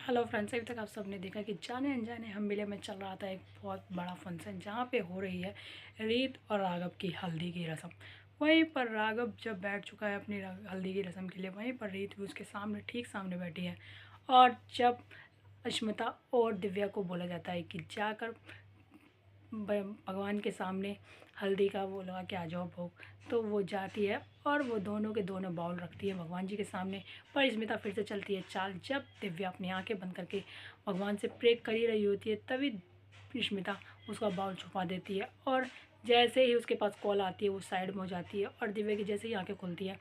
Hello friends, अभी तक आप सबने देखा कि जाने अनजाने हम मिले में चल रहा था एक बहुत बड़ा फंक्शन जहाँ पे हो रही है रीत और राघव की हल्दी की रस्म। वहीं पर राघव जब बैठ चुका है अपनी हल्दी की रस्म के लिए, वहीं पर रीत भी उसके सामने ठीक सामने बैठी है। और जब अश्मिता और दिव्या को बोला जाता है कि जाकर भगवान के सामने हल्दी का वो लगा के आ जाओ भोग, तो वो जाती है और वो दोनों के दोनों बाउल रखती है भगवान जी के सामने। पर स्मिता फिर से चलती है चाल। जब दिव्या अपनी आंखें बंद करके भगवान से प्रे कर ही रही होती है, तभी स्मिता उसका बाउल छुपा देती है। और जैसे ही उसके पास कॉल आती है वो साइड में हो जाती है और दिव्या की जैसे ही आंखें खुलती है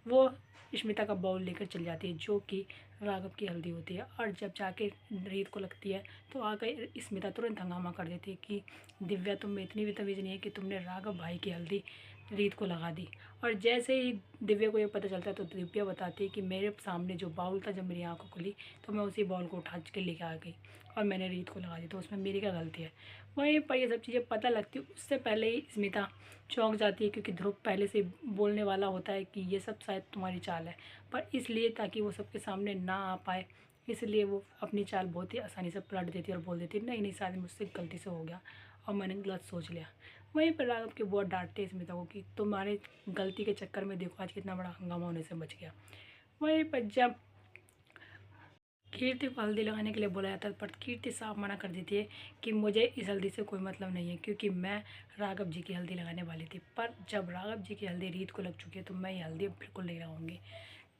वो स्मिता का बाउल लेकर चल जाती है, जो कि राघव की हल्दी होती है। और जब जाके रीत को लगती है तो आकर स्मिता तुरंत हंगामा कर देती है कि दिव्या, तुम में इतनी भी तमीज़ नहीं है कि तुमने राघव भाई की हल्दी रीत को लगा दी। और जैसे ही दिव्या को ये पता चलता है तो दिव्या बताती है कि मेरे सामने जो बाउल था, जब मेरी आंखों खुली तो मैं उसी बाउल को उठा के लेके आ गई और मैंने रीत को लगा दी, तो उसमें मेरी क्या गलती है। वहीं पर ये सब चीज़ें पता लगती है उससे पहले ही स्मिता चौंक जाती है, क्योंकि ध्रुव पहले से बोलने वाला होता है कि ये सब शायद तुम्हारी चाल है। पर इसलिए ताकि वो सबके सामने ना आ पाए, इसलिए वो अपनी चाल बहुत ही आसानी से पलट देती है और बोल देती है नहीं नहीं, शायद मुझसे गलती से हो गया और मैंने गलत सोच लिया। वहीं पर राघव के बहुत डांटते हैं स्मिता को कि तुम्हारे गलती के चक्कर में देखो आज कितना बड़ा हंगामा होने से बच गया। वहीं पर जब कीर्ति को हल्दी लगाने के लिए बोला जाता है, पर कीर्ति साफ मना कर देती है कि मुझे इस हल्दी से कोई मतलब नहीं है, क्योंकि मैं राघव जी की हल्दी लगाने वाली थी। पर जब राघव जी की हल्दी रीत को लग चुकी है तो मैं ये हल्दी बिल्कुल नहीं लगाऊंगी।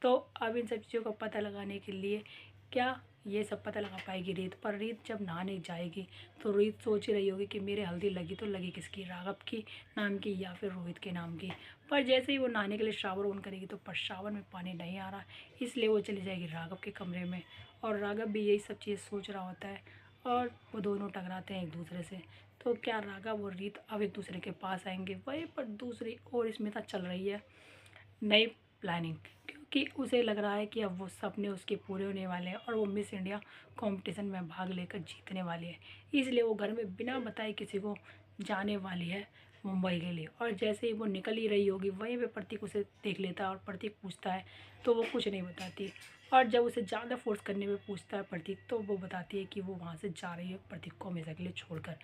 तो अब इन सब चीज़ों का पता लगाने के लिए क्या ये सब पता लगा पाएगी रीत। पर रीत जब नहाने जाएगी तो रीत सोच ही रही होगी कि मेरे हल्दी लगी तो लगी किसकी, राघव की नाम की या फिर रोहित के नाम की। पर जैसे ही वो नहाने के लिए शावर ऑन करेगी तो पर शावर में पानी नहीं आ रहा, इसलिए वो चली जाएगी राघव के कमरे में। और राघव भी यही सब चीज़ सोच रहा होता है और वो दोनों टकराते हैं एक दूसरे से। तो क्या राघव और रीत अब एक दूसरे के पास आएंगे। वहीं पर दूसरी ओर स्मिता चल रही है नई प्लानिंग, क्योंकि उसे लग रहा है कि अब वो सपने उसके पूरे होने वाले हैं और वो मिस इंडिया कंपटीशन में भाग लेकर जीतने वाली है। इसलिए वो घर में बिना बताए किसी को जाने वाली है मुंबई के लिए। और जैसे ही वो निकल ही रही होगी वहीं पे प्रतीक उसे देख लेता है और प्रतीक पूछता है तो वो कुछ नहीं बताती। और जब उसे ज़्यादा फोर्स करने में पूछता है प्रतीक, तो वो बताती है कि वो वहाँ से जा रही है प्रतीक को हमेशा के लिए छोड़कर।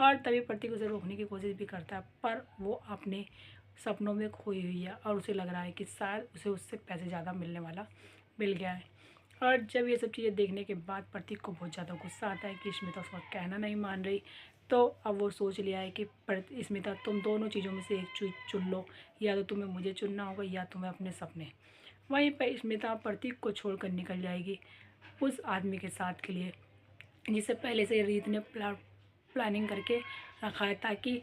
और तभी प्रतीक उसे रोकने की कोशिश भी करता है, पर वो अपने सपनों में खोई हुई है और उसे लग रहा है कि शायद उसे उससे पैसे ज़्यादा मिलने वाला मिल गया है। और जब ये सब चीज़ें देखने के बाद प्रतीक को बहुत ज़्यादा गुस्सा आता है कि स्मिता उसका कहना नहीं मान रही। तो अब वो सोच लिया है कि स्मिता, तुम दोनों चीज़ों में से एक चीज़ चुन लो, या तो तुम्हें मुझे चुनना होगा या तुम्हें अपने सपने। वहीं पर स्मिता प्रतीक को छोड़कर निकल जाएगी उस आदमी के साथ के लिए जिसे पहले से रीत ने प्लानिंग करके रखा है, ताकि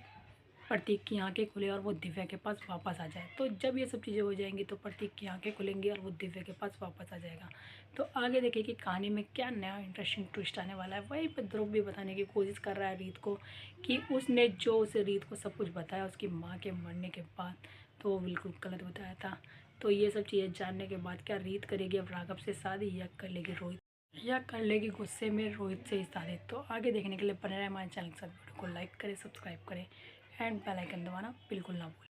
प्रतीक की आंखें खुले और वो दिव्या के पास वापस आ जाए। तो जब ये सब चीज़ें हो जाएंगी तो प्रतीक की आंखें खुलेंगी और वो दिव्या के पास वापस आ जाएगा। तो आगे देखिए कि कहानी में क्या नया इंटरेस्टिंग ट्विस्ट आने वाला है। वहीं पर ध्रुव भी बताने की कोशिश कर रहा है रीत को कि उसने जो उसे रीत को सब कुछ बताया उसकी माँ के मरने के बाद, तो वो बिल्कुल गलत बताया था। तो ये सब चीज़ें जानने के बाद क्या रीत करेगी अब राघव से शादी, या कर लेगी रोहित, या कर लेगी गुस्से में रोहित से ही शादी। तो आगे देखने के लिए बने रहे हमारे चैनल के साथ। वीडियो को लाइक करें, सब्सक्राइब करें एंड बेल आइकन दबाना बिल्कुल ना भूलें।